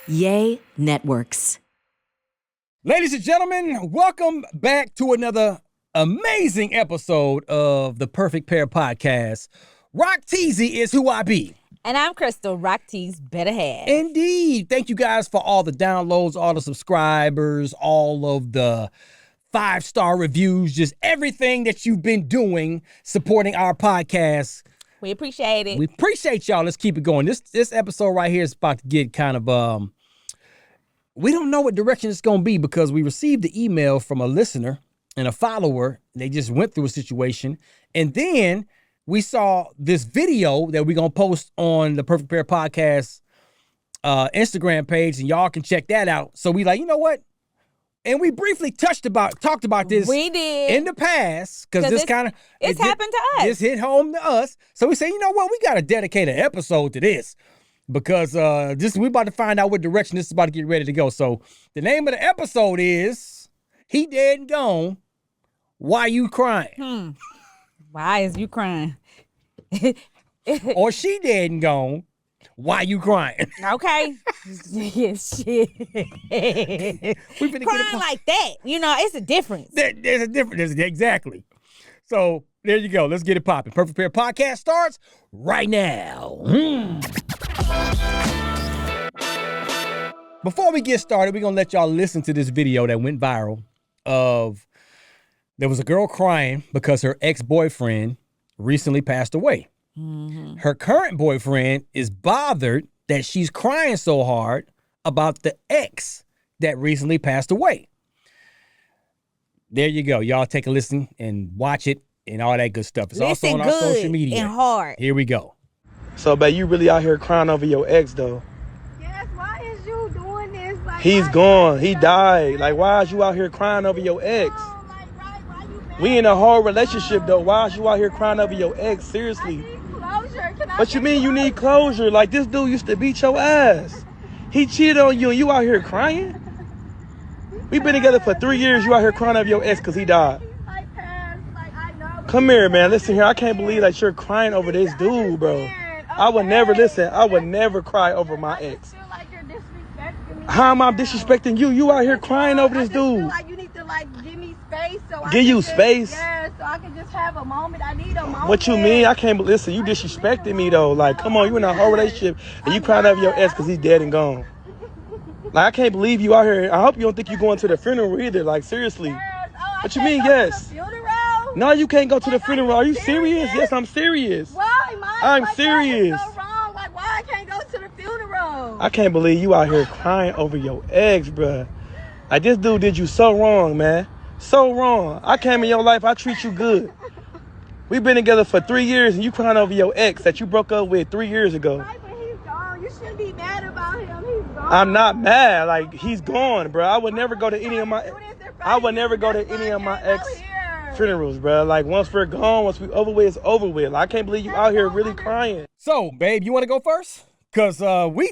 Yay Networks. Ladies and gentlemen, welcome back to another amazing episode of the Perfect Pair Podcast. Rock Teasy is who I be. And I'm Crystal, Rock T's better half. Indeed. Thank you guys for all the downloads, all the subscribers, all of the 5-star reviews, just everything that you've been doing supporting our podcast. We appreciate it. We appreciate y'all. Let's keep it going. This episode right here is about to get kind of, we don't know what direction it's going to be because we received the email from a listener and a follower. They just went through a situation. And then we saw this video that we're going to post on the Perfect Pair Podcast Instagram page, and y'all can check that out. So we like, you know what? And we briefly talked about this we did in the past because this kind of it's happened to us. This hit home to us. So we say, you know what? We got to dedicate an episode to this. Because we about to find out what direction this is about to get ready to go. So the name of the episode is He Dead and Gone. Why You Crying? Why is you crying? Or She Dead and Gone. Why You Crying? Okay. Yes, shit. Crying like that. You know, it's a difference. There's a difference. Exactly. So there you go. Let's get it popping. Perfect Pair Podcast starts right now. Before we get started, we're going to let y'all listen to this video that went viral of there was a girl crying because her ex-boyfriend recently passed away. Mm-hmm. Her current boyfriend is bothered that she's crying so hard about the ex that recently passed away. There you go. Y'all take a listen and watch it and all that good stuff. It's also on our social media. And hard. Here we go. So, babe, you really out here crying over your ex, though? Yes, why is you doing this? Like, he's gone. He died. Like, why is you out here crying over your ex? We in a whole relationship, though. Why is you out here crying over your ex? Seriously. I need closure. What you mean you need closure? Like, this dude used to beat your ass. He cheated on you and you out here crying? We've been together for 3 years. You out here crying over your ex because he died. Come here, man. Listen here. I can't believe that you're crying over this dude, bro. I would never listen. I would never cry over my ex. I feel like you're disrespecting me. How am I disrespecting you? You out here crying over this dude. I feel like you need to give me space so give you space? Yeah, so I can just have a moment. I need a moment. What you mean? I can't listen. You disrespecting me though. Like, come on, you in a whole relationship and you crying over your ex because he's dead and gone. Like, I can't believe you out here. I hope you don't think you're going to the funeral either. Like, seriously. Yes. What you mean? Yes. No, you can't go to the funeral. Are you serious? Yes, I'm serious. Why? I'm serious. What is so wrong? Like, why I can't go to the funeral? I can't believe you out here crying over your ex, bruh. Like, this dude did you so wrong, man. So wrong. I came in your life. I treat you good. We've been together for 3 years, and you crying over your ex that you broke up with 3 years ago. Right, but he's gone. You shouldn't be mad about him. He's gone. I'm not mad. Like, he's gone, bro. I would never go to any of my ex funerals, bro. Like, once we're gone, once we over with, it's over with. Like, I can't believe you out here really crying. So, babe, you want to go first? Because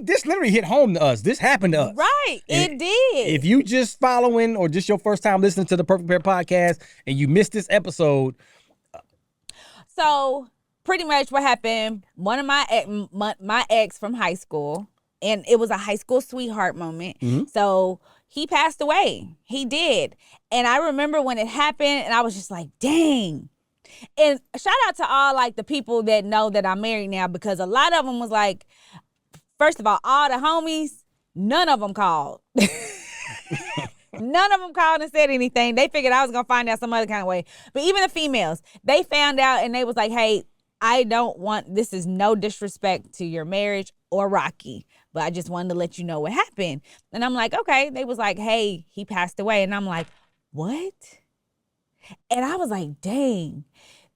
this literally hit home to us. This happened to us. Right, it did. If you just following or just your first time listening to the Perfect Pair Podcast and you missed this episode. So, pretty much what happened, one of my ex from high school, and it was a high school sweetheart moment. Mm-hmm. So, he passed away. He did. And I remember when it happened, and I was just like, dang. And shout out to all, like, the people that know that I'm married now, because a lot of them was like, first of all the homies, none of them called. None of them called and said anything. They figured I was going to find out some other kind of way. But even the females, they found out, and they was like, hey, this is no disrespect to your marriage or Rocky, but I just wanted to let you know what happened. And I'm like, okay. They was like, hey, he passed away. And I'm like, what? And I was like, dang.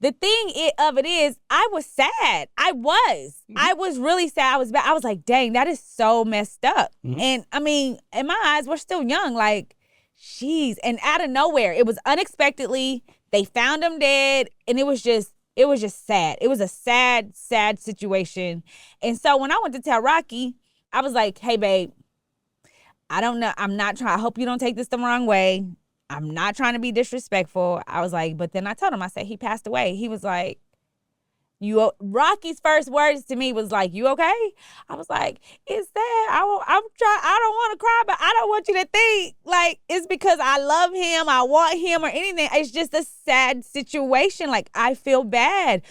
The thing of it is, I was sad. I was really sad. I was like, dang, that is so messed up. Mm-hmm. And I mean, in my eyes, we're still young. Like, jeez. And out of nowhere, it was unexpectedly, they found him dead. And it was just sad. It was a sad, sad situation. And so when I went to tell Rocky, I was like, hey, babe, I don't know. I'm not trying. I hope you don't take this the wrong way. I'm not trying to be disrespectful. I was like, but then I told him, I said, he passed away. He was like, Rocky's first words to me was like, you okay? I was like, it's sad. I don't want to cry, but I don't want you to think like it's because I love him, I want him or anything. It's just a sad situation. Like, I feel bad.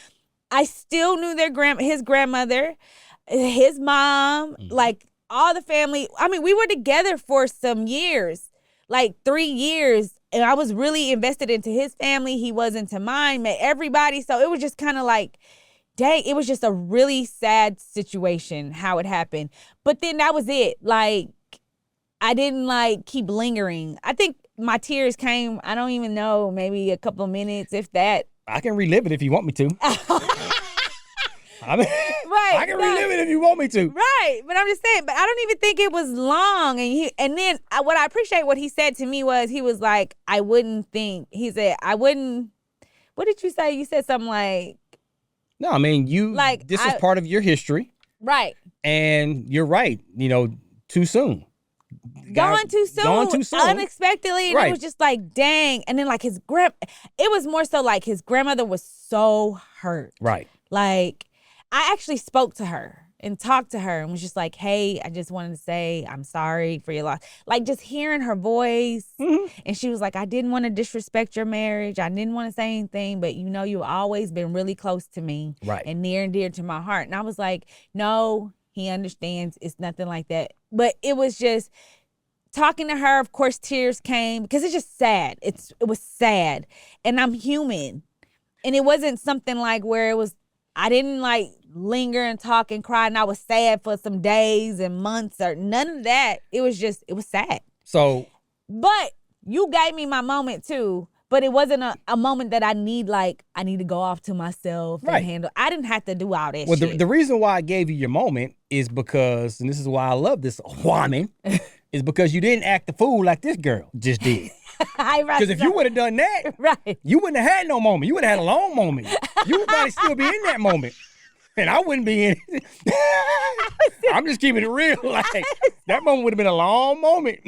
I still knew his grandmother, his mom, like all the family. I mean, we were together for some years, like 3 years. And I was really invested into his family. He was into mine, met everybody. So it was just kind of like, dang, it was just a really sad situation how it happened. But then that was it. Like, I didn't like keep lingering. I think my tears came, I don't even know, maybe a couple of minutes, if that. I can relive it if you want me to. I mean, Right. I can relive it if you want me to. Right. But I'm just saying, but I don't even think it was long. And then what I appreciate what he said to me was, he was like, he said, what did you say? You said something like. No, I mean, this is part of your history. Right. And you're right. Too soon. Gone too soon. Unexpectedly. And Right. it was just like, dang. And then like it was more so like his grandmother was so hurt. Right. Like, I actually spoke to her and talked to her and was just like, hey, I just wanted to say I'm sorry for your loss. Like, just hearing her voice. Mm-hmm. And she was like, I didn't want to disrespect your marriage. I didn't want to say anything, but you've always been really close to me. Right. And near and dear to my heart. And I was like, no, he understands. It's nothing like that. But it was just talking to her. Of course, tears came because it's just sad. It was sad. And I'm human. And it wasn't something like where I didn't like linger and talk and cry and I was sad for some days and months or none of that. It was sad. So. But you gave me my moment too. But it wasn't a moment that I need to go off to myself Right. and handle. I didn't have to do all that Well, shit. the reason why I gave you your moment is because, and this is why I love this woman, is because you didn't act the fool like this girl just did. Because if you would have done that, right. you wouldn't have had no moment. You would have had a long moment. You would probably still be in that moment. And I wouldn't be in it. I'm just keeping it real. Like, that moment would have been a long moment.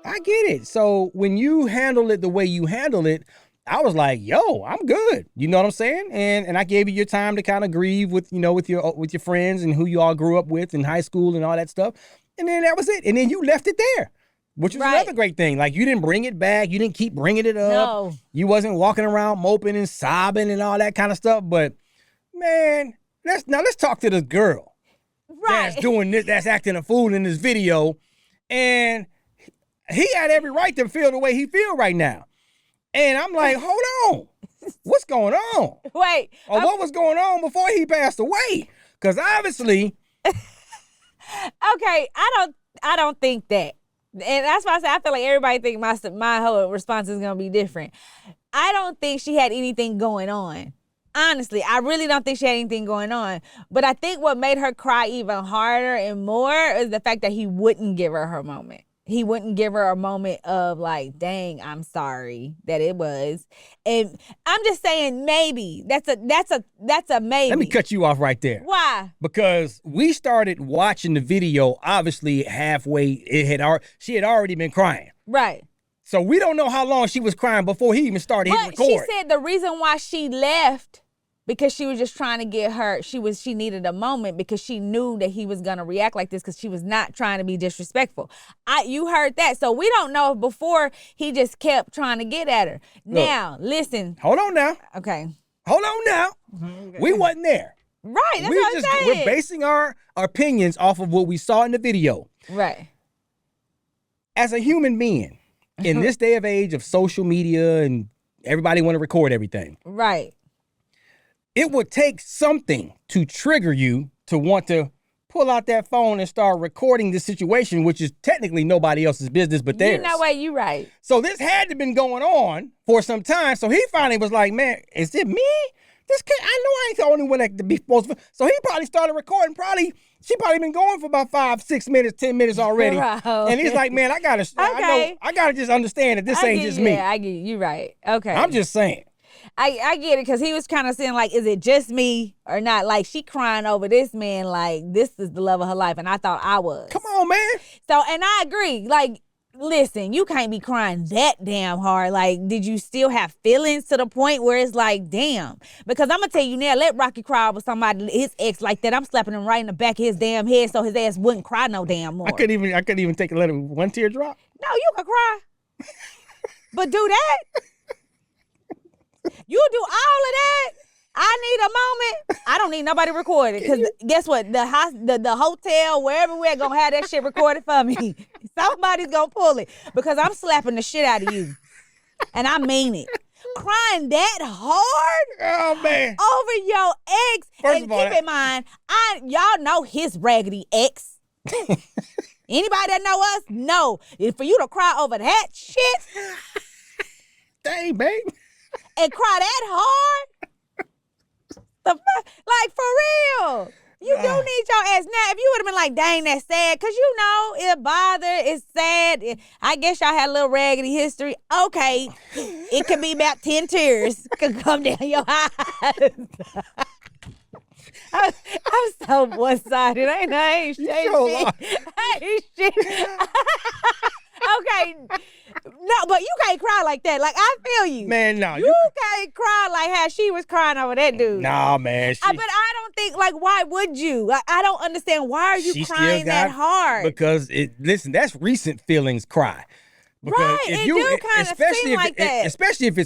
I get it. So when you handle it the way you handle it, I was like, yo, I'm good. You know what I'm saying? And I gave you your time to kind of grieve with your friends and who you all grew up with in high school and all that stuff. And then that was it. And then you left it there, which was another great thing. Like, you didn't bring it back. You didn't keep bringing it up. No. You wasn't walking around moping and sobbing and all that kind of stuff. But man, let's talk to this girl that's doing this, that's acting a fool in this video. And he had every right to feel the way he feel right now. And I'm like, hold on. What's going on? Wait. Or what was going on before he passed away? Because obviously. Okay, I don't think that. And that's why I said I feel like everybody think my whole response is going to be different. I don't think she had anything going on. Honestly, I really don't think she had anything going on. But I think what made her cry even harder and more is the fact that he wouldn't give her moment. He wouldn't give her a moment of like, dang, I'm sorry that it was. And I'm just saying maybe. That's a maybe. Let me cut you off right there. Why? Because we started watching the video, obviously halfway, she had already been crying. Right. So we don't know how long she was crying before he even started hitting record. But she said the reason why she left because she was just trying to get her, she needed a moment because she knew that he was going to react like this because she was not trying to be disrespectful. You heard that. So we don't know if before he just kept trying to get at her. Look, now, listen. Hold on now. Okay. Hold on now. Okay. We wasn't there. Right. That's what I'm saying. We're basing our opinions off of what we saw in the video. Right. As a human being, in this day of age of social media and everybody want to record everything. Right. It would take something to trigger you to want to pull out that phone and start recording this situation, which is technically nobody else's business but theirs. You know what? You right. So this had to have been going on for some time. So he finally was like, man, is it me? This kid, I know I ain't the only one that be supposed to. So he probably started recording. She probably been going for about 5, 6 minutes, 10 minutes already. Right. And he's like, man, I gotta just understand that this ain't just me. Yeah, I get you. Right. Okay. I'm just saying. I get it, because he was kind of saying, like, is it just me or not? Like, she crying over this man, like, this is the love of her life, and I thought I was. Come on, man. So, and I agree. Like, listen, you can't be crying that damn hard. Like, did you still have feelings to the point where it's like, damn? Because I'm going to tell you now, let Rocky cry over somebody, his ex, like that. I'm slapping him right in the back of his damn head so his ass wouldn't cry no damn more. I couldn't even let him one tear drop. No, you can cry. But do that. You do all of that. I need a moment. I don't need nobody recorded, because guess what? The hotel, wherever we're going to have that shit recorded for me. Somebody's going to pull it, because I'm slapping the shit out of you. And I mean it. Crying that hard Oh, man. over your ex. First And of all, keep in mind, y'all know his raggedy ex. Anybody that know us, know. And for you to cry over that shit Dang, babe. and cry that hard, like, for real. You do need your ass. Now, if you would have been like, dang, that's sad, because you know, it bother, it's sad. I guess y'all had a little raggedy history. Okay, it could be about 10 tears could come down your eyes. I'm so one-sided. I ain't shit. I ain't shit. Okay. No, but you can't cry like that. Like, I feel you. Man, no. You can't cry like how she was crying over that dude. Nah, man. But I don't think, like, why would you? I don't understand. Why are you crying that hard? Because, listen, that's recent feelings cry. Because right, it do kind of seem like that. Especially if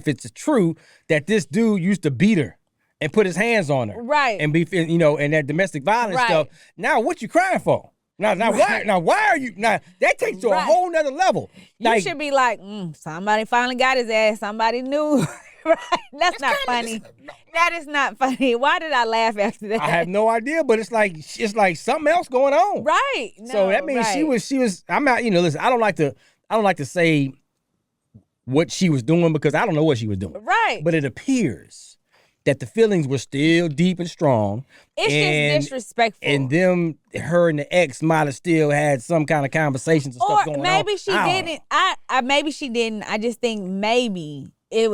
it's true that this dude used to beat her and put his hands on her. Right. And be, and that domestic violence Right. stuff. Now, what you crying for? Now, Right. why are you? Now, that takes to a Right. whole nother level. You should be like, somebody finally got his ass. Somebody knew. Right? That's not funny. That is not funny. Why did I laugh after that? I have no idea, but it's like something else going on. Right. So that means she was. I'm not. Listen. I don't like to say what she was doing, because I don't know what she was doing. Right. But it appears that the feelings were still deep and strong. It's just disrespectful. And her and the ex might have still had some kind of conversations and stuff going on. Or maybe she didn't. Maybe she didn't. I just think maybe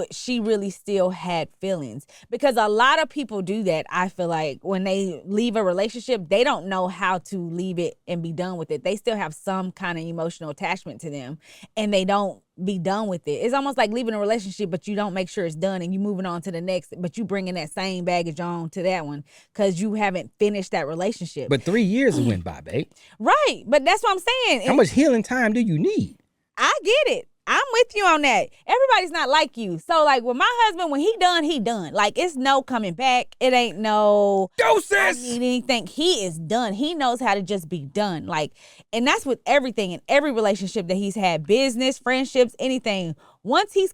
she really still had feelings, because a lot of people do that. I feel like when they leave a relationship, they don't know how to leave it and be done with it. They still have some kind of emotional attachment to them, and they don't be done with it. It's almost like leaving a relationship, but you don't make sure it's done, and you moving on to the next, but you bringing that same baggage on to that one because you haven't finished that relationship. But 3 years went by, babe. Right, but that's what I'm saying. How much healing time do you need? I get it. I'm with you on that. Everybody's not like you. So, like, with my husband, when he done. Like, it's no coming back. It ain't no Doses. I need anything. He is done. He knows how to just be done. Like, and that's with everything in every relationship that he's had, business, friendships, anything. Once he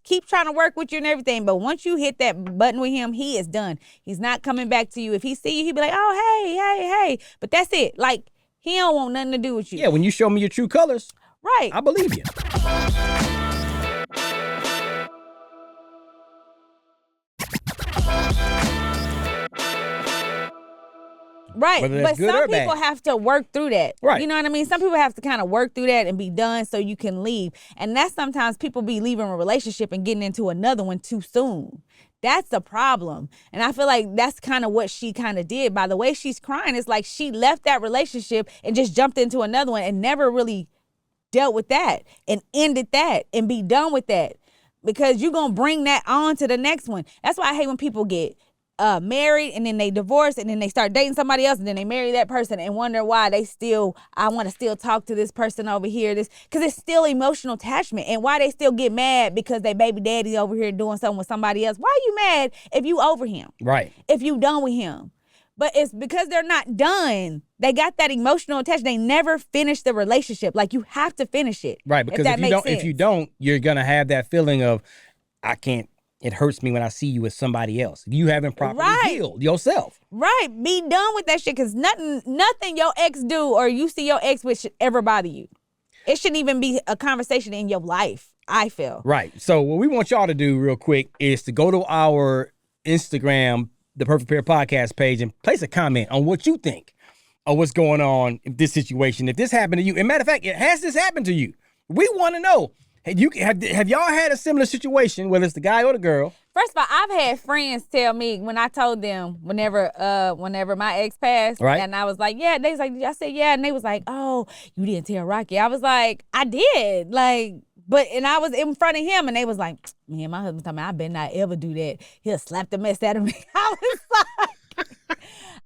keeps trying to work with you and everything, but once you hit that button with him, he is done. He's not coming back to you. If he see you, he'll be like, oh, hey. But that's it. Like, he don't want nothing to do with you. Yeah, when you show me your true colors, right. I believe you. Right. Whether that's But good or some people bad. have to work through that. Right. You know what I mean? Some people have to kind of work through that and be done so you can leave. And that's sometimes people be leaving a relationship and getting into another one too soon. That's a problem. And I feel like that's kind of what she kind of did. By the way she's crying, it's like she left that relationship and just jumped into another one and never really dealt with that and ended that and be done with that, because you're going to bring that on to the next one. That's why I hate when people get married and then they divorce and then they start dating somebody else and then they marry that person and wonder why I want to still talk to this person over here, because it's still emotional attachment, and why they still get mad because they baby daddy over here doing something with somebody else. Why are you mad if you over him? Right. If you done with him? But it's because they're not done. They got that emotional attachment. They never finished the relationship. Like, you have to finish it. Right, because if you don't, you're gonna have that feeling of, I can't. It hurts me when I see you with somebody else. You haven't properly healed yourself. Right. Be done with that shit, because nothing your ex do or you see your ex with should ever bother you. It shouldn't even be a conversation in your life, I feel. Right. So what we want y'all to do real quick is to go to our Instagram, the Perfect Pair Podcast page, and place a comment on what you think of what's going on in this situation. If this happened to you, and matter of fact, has this happened to you? We want to know. Have y'all had a similar situation, whether it's the guy or the girl? First of all, I've had friends tell me when I told them whenever my ex passed, Right. and I was like, yeah, they was like, I said, yeah, and they was like, oh, you didn't tell Rocky. I was like, I did, like, and I was in front of him, and they was like, man, my husband told me I better not ever do that. He'll slap the mess out of me.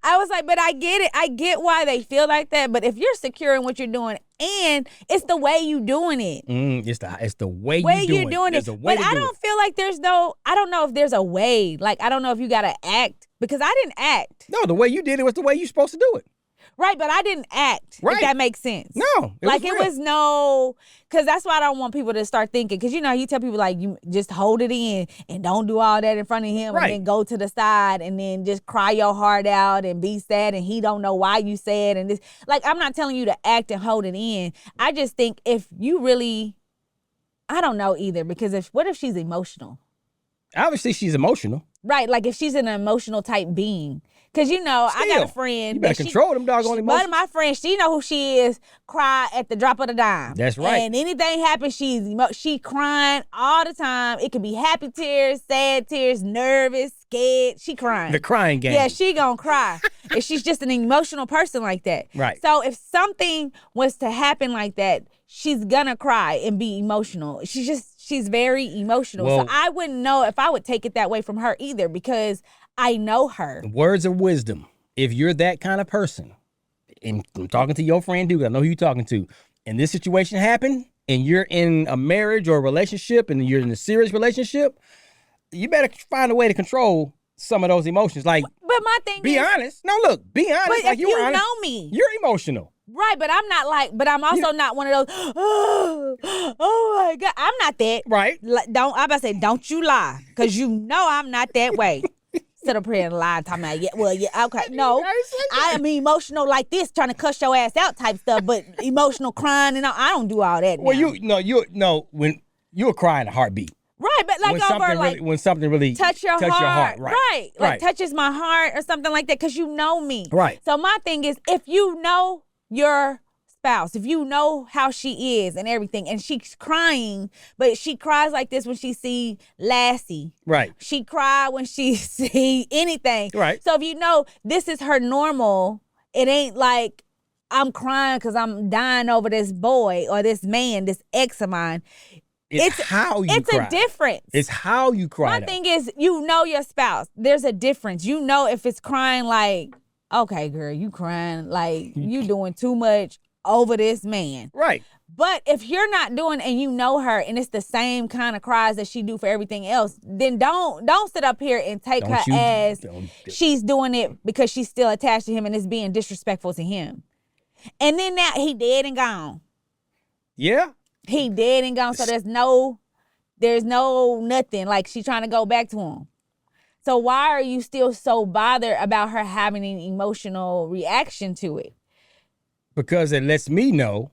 I was like, but I get it. I get why they feel like that. But if you're secure in what you're doing, and it's the way you doing it. It's the way you're doing it. There's a way but to I do don't it. feel like I don't know if there's a way. Like, I don't know if you got to act, because I didn't act. No, the way you did it was the way you're supposed to do it. Right, but I didn't act, Right. if that makes sense. No, it was no, because that's why I don't want people to start thinking, because, you tell people, like, you just hold it in and don't do all that in front of him, Right. and then go to the side and then just cry your heart out and be sad, and he don't know why you said, and this. Like, I'm not telling you to act and hold it in. I just think if you really, I don't know either, because what if she's emotional? Obviously, she's emotional. Right, like if she's an emotional type being. Because, I got Still, a friend. you better control them doggone One emotions. of my friends, she know who she is, cry at the drop of the dime. That's right. And anything happens, she crying all the time. It could be happy tears, sad tears, nervous, scared. She crying. The crying game. Yeah, she gonna cry. And she's just an emotional person like that. Right. So if something was to happen like that, she's gonna cry and be emotional. She's very emotional. Well, so I wouldn't know if I would take it that way from her either, because I know her. Words of wisdom. If you're that kind of person, and I'm talking to your friend Duke, I know who you're talking to, and this situation happened, and you're in a marriage or a relationship, and you're in a serious relationship, you better find a way to control some of those emotions. Like, But my thing be is, honest. No, look, be honest. but Like if you were honest. know me, You're emotional. right? But I'm not like. But I'm also not one of those. Oh my God, I'm not that. Right. I'm about to say, don't you lie, because I'm not that way. Sit up here and lie, talking about okay, no, I am emotional like this, trying to cuss your ass out type stuff, but emotional crying and all, I don't do all that. Well, now. when you were crying a heartbeat. Right, but like when something really touch your heart. Right. Like touches my heart or something like that, because you know me. Right. So my thing is, if you know your spouse, if you know how she is and everything, and she's crying, but she cries like this when she see Lassie. Right. She cry when she see anything. Right. So if you know this is her normal, it ain't like I'm crying because I'm dying over this boy or this man, this ex of mine. It's how you It's cry. a difference. It's how you cry. My thing is, you know your spouse. There's a difference. You know if it's crying like, okay, girl, you crying like you doing too much over this man. Right. But if you're not doing, and you know her, and it's the same kind of cries that she do for everything else, then don't sit up here and take her as she's doing it because she's still attached to him and is being disrespectful to him. And then now he dead and gone. Yeah. He dead and gone. So there's no nothing. Like, she trying to go back to him. So why are you still so bothered about her having an emotional reaction to it? Because it lets me know,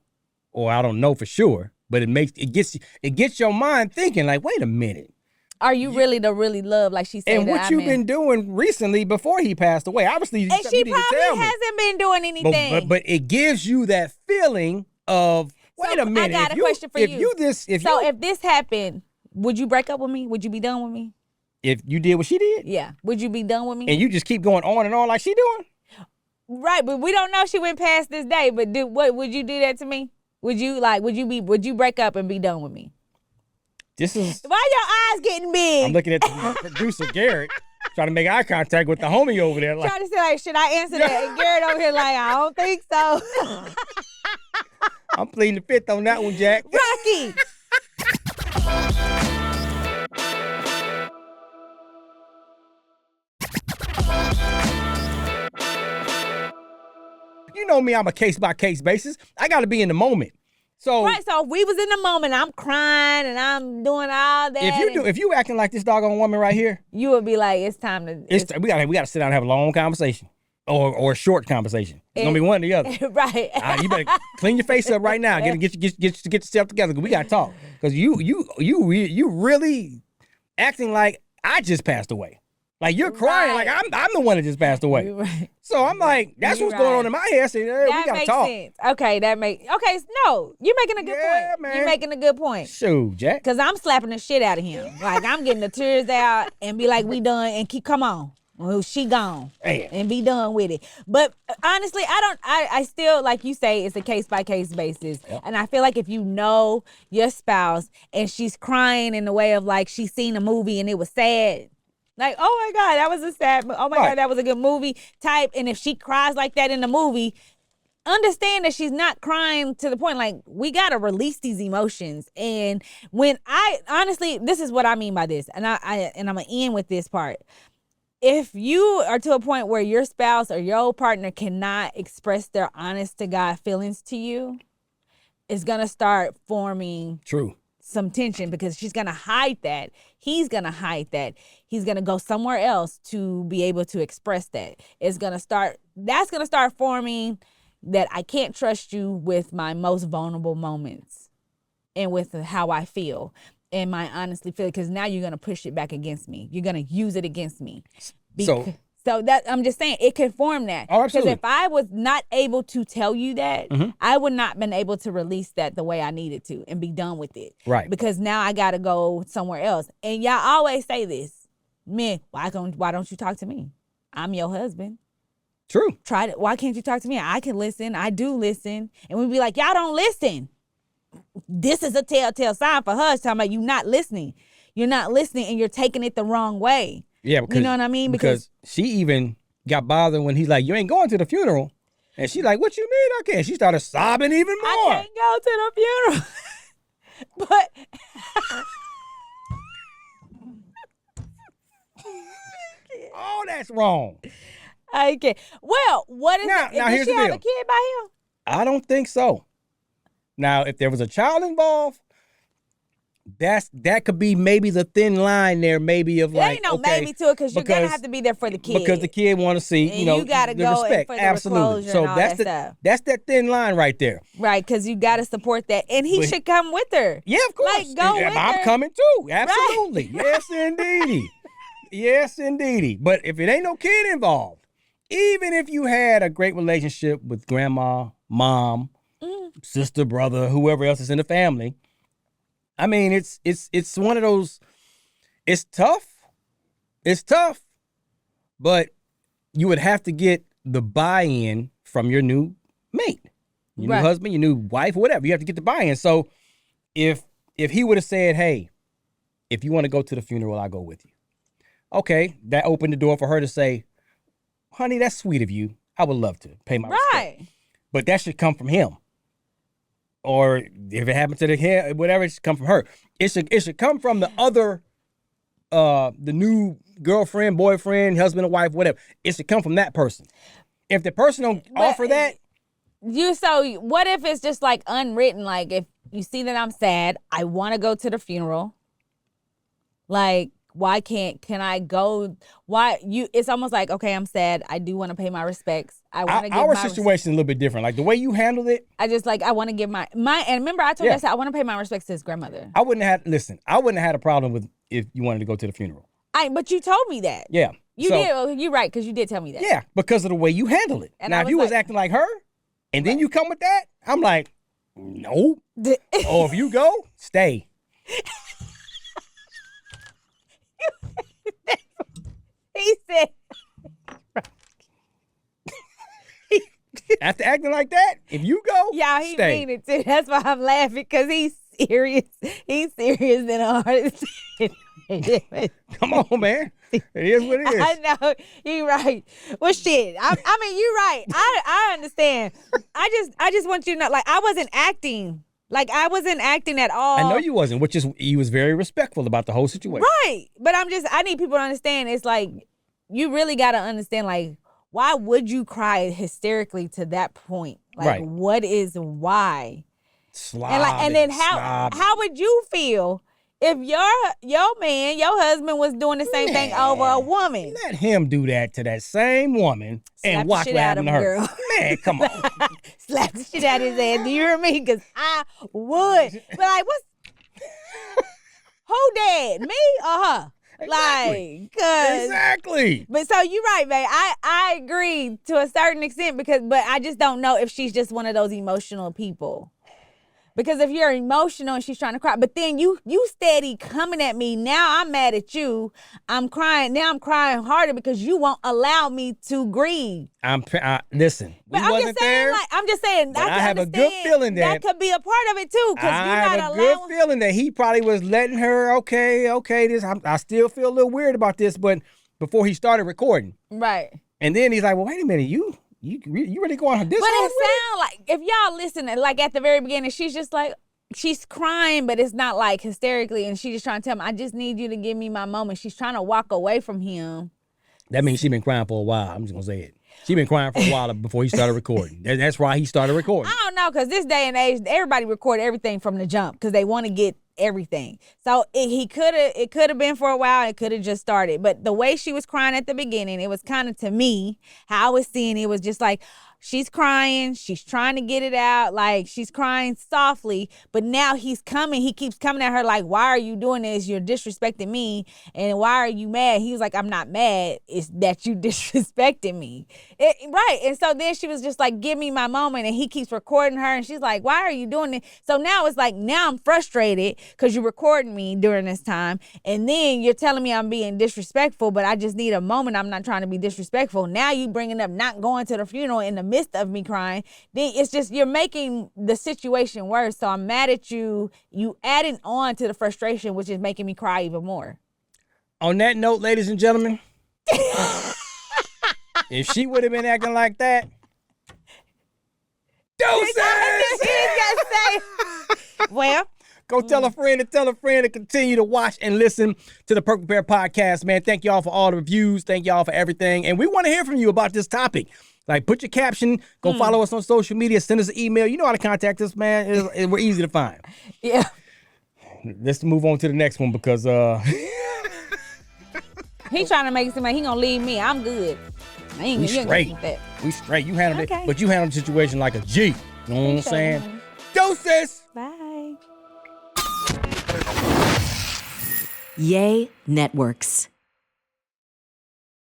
or I don't know for sure, but it gets your mind thinking like, wait a minute. Are you really to really love, like she said? And what you've been doing recently before he passed away, obviously, and she probably hasn't been doing anything. But it gives you that feeling of, wait a minute. I got a question for you. If this happened, would you break up with me? Would you be done with me? If you did what she did? Yeah. Would you be done with me? And you just keep going on and on like she doing? Right, but we don't know if she went past this day. But would you do that to me? Would you break up and be done with me? This is why your eyes getting big? I'm looking at the producer Garrett trying to make eye contact with the homie over there. Like, trying to say, like, should I answer that? And Garrett over here like, I don't think so. I'm pleading the fifth on that one, Jack. Rocky. You know me, I'm a case-by-case basis. I got to be in the moment. So right, so if we was in the moment, I'm crying and I'm doing all that. If you acting like this doggone woman right here, you would be like, it's time to. We gotta sit down and have a long conversation, or a short conversation. It's gonna be one or the other. Right. You better clean your face up right now. Get yourself together. We gotta talk because you really acting like I just passed away. Like you're crying, Right. like I'm the one that just passed away. You're right. So I'm like, that's You're what's going on right. in my head. Saying, hey, we That gotta makes talk. sense. Okay, no, you're making a good Yeah, point. man. You're making a good point. Shoot, Jack. Cause I'm slapping the shit out of him. Like I'm getting the tears out and be like, we done and come on. Well, she gone Man. and be done with it. But honestly, I still, like you say, it's a case by case basis. Yep. And I feel like if you know your spouse and she's crying in the way of like she's seen a movie and it was sad. Like, oh my God, that was a sad, oh my Right. God, that was a good movie type. And if she cries like that in the movie, understand that she's not crying to the point like we gotta release these emotions. And when honestly, this is what I mean by this, and I'm gonna end with this part. If you are to a point where your spouse or your partner cannot express their honest to God feelings to you, it's gonna start forming True. some tension because she's gonna hide that. He's gonna hide that. He's gonna go somewhere else to be able to express that. That's gonna start forming that I can't trust you with my most vulnerable moments and with how I feel and my honestly feel, because now you're gonna push it back against me. You're gonna use it against me. So that I'm just saying it could form that. Oh, absolutely. Because if I was not able to tell you that, Mhm. I would not been able to release that the way I needed to and be done with it. Right. Because now I gotta go somewhere else. And y'all always say this, men, why don't you talk to me? I'm your husband. True. Try to. Why can't you talk to me? I can listen. I do listen. And we be like, y'all don't listen. This is a telltale sign for her. It's talking about you not listening. You're not listening and you're taking it the wrong way. Yeah, because, You know what I mean? Because she even got bothered when he's like, you ain't going to the funeral. And she's like, what you mean I can't? She started sobbing even more. I can't go to the funeral. But Oh, that's wrong. I can't. Well, what is Now- it? now Did here's she the have deal. a kid by him? I don't think so. Now, if there was a child involved, that could be maybe the thin line there, maybe of There like, ain't no okay, maybe to it because you're gonna because- have to be there for the kid. because the kid want to see, And you know, you gotta the go in respect. for the Absolutely. closure So and all that's that that's stuff. that thin line right there. Right, because you got to support that. And he But- should come with her. Yeah, of course. Like, go Yeah, with I'm her. coming too. Absolutely. Yes, indeedy. Yes, indeedy. But if it ain't no kid involved, even if you had a great relationship with grandma, mom, sister, brother, whoever else is in the family, I mean, it's one of those. It's tough. It's tough, but you would have to get the buy-in from your new mate, your Right. new husband, your new wife, whatever. You have to get the buy-in. So if he would have said, "Hey, if you want to go to the funeral, I'll go with you." Okay, that opened the door for her to say, "Honey, that's sweet of you. I would love to pay my respect." Right. But that should come from him. Or if it happened to the hair, whatever, it should come from her. It should come from the other, the new girlfriend, boyfriend, husband or wife, whatever. It should come from that person. If the person don't But- offer that, So what if it's just like unwritten? Like if you see that I'm sad, I want to go to the funeral. Like, can I go? It's almost like, okay, I'm sad. I do want to pay my respects. I want to give our my situation is a little bit different. Like the way you handled it, I want to give my, and remember I told you, Yeah. I said, I want to pay my respects to his grandmother. I wouldn't have had a problem with if you wanted to go to the funeral. But you told me that. Yeah. You So, did. Well, you're right, because you did tell me that. Yeah, because of the way you handled it. And now, I if was you was like- acting like her, and then you come with that, I'm like, no. Or if you go, stay. He said, After acting like that, if you go, yeah, he stay. mean it too. That's why I'm laughing, because he's serious. He's serious than a heart attack. Come on, man. It is what it is. I know you're right. Well, shit. I mean, you're right. I understand. I just want you to know, like, I wasn't acting. Like, I wasn't acting at all. I know you wasn't, which is he was very respectful about the whole situation. Right. But I need people to understand. It's like, you really got to understand, like, why would you cry hysterically to that point? Like, Right. what is why? Slob And then how would you feel if your man, your husband was doing the same thing over a woman? Let him do that to that same woman Slap and the watch shit what out of happened to him, her. girl. Man, come on. Slap the shit out of his ass. Do you hear me? Because I would. But like, who dad? Me or her? Like, cause. Exactly. But so you're right, babe. I agree to a certain extent but I just don't know if she's just one of those emotional people. Because if you're emotional and she's trying to cry, but then you steady coming at me. Now I'm mad at you. I'm crying. Now I'm crying harder because you won't allow me to grieve. Listen. But we I'm wasn't just saying, there, I'm just saying. but I have a good feeling that could be a part of it too. Because I you're have not a allowing. good feeling that he probably was letting her. Okay. I still feel a little weird about this, but before he started recording, Right. and then he's like, "Well, wait a minute, you really going this?" But it sounds like if y'all listen, like at the very beginning, she's just like she's crying, but it's not like hysterically, and she's just trying to tell him, "I just need you to give me my moment." She's trying to walk away from him. That means she's been crying for a while. I'm just gonna say it. She's been crying for a while before he started recording. That's why he started recording. I don't know, because this day and age, everybody record everything from the jump because they want to get everything. So it could have been for a while. It could have just started. But the way she was crying at the beginning, it was kind of, to me, how I was seeing it was just like, she's crying. She's trying to get it out. Like, she's crying softly. But now he's coming. He keeps coming at her like, why are you doing this? You're disrespecting me. And why are you mad? He was like, I'm not mad. It's that you disrespecting me. Right. And so then she was just like, give me my moment. And he keeps recording her. And she's like, why are you doing it? So now it's like, now I'm frustrated because you're recording me during this time. And then you're telling me I'm being disrespectful, but I just need a moment. I'm not trying to be disrespectful. Now you bringing up not going to the funeral in the midst of me crying. Then it's just, you're making the situation worse. So I'm mad at you. You adding on to the frustration, which is making me cry even more. On that note, ladies and gentlemen, if she would have been acting like that, doses! Well, go tell a friend to continue to watch and listen to the Purple Bear podcast, man. Thank y'all for all the reviews. Thank y'all for everything. And we want to hear from you about this topic. Like, put your caption, go follow us on social media, send us an email. You know how to contact us, man. We're easy to find. Yeah. Let's move on to the next one because he trying to make it seem like he gonna leave me. I'm good. I ain't we you ain't straight. gonna get that. We straight. You handled Okay. it, but you handled the situation like a G. You know what I'm saying? Honey. Doses! Bye. Yay Networks.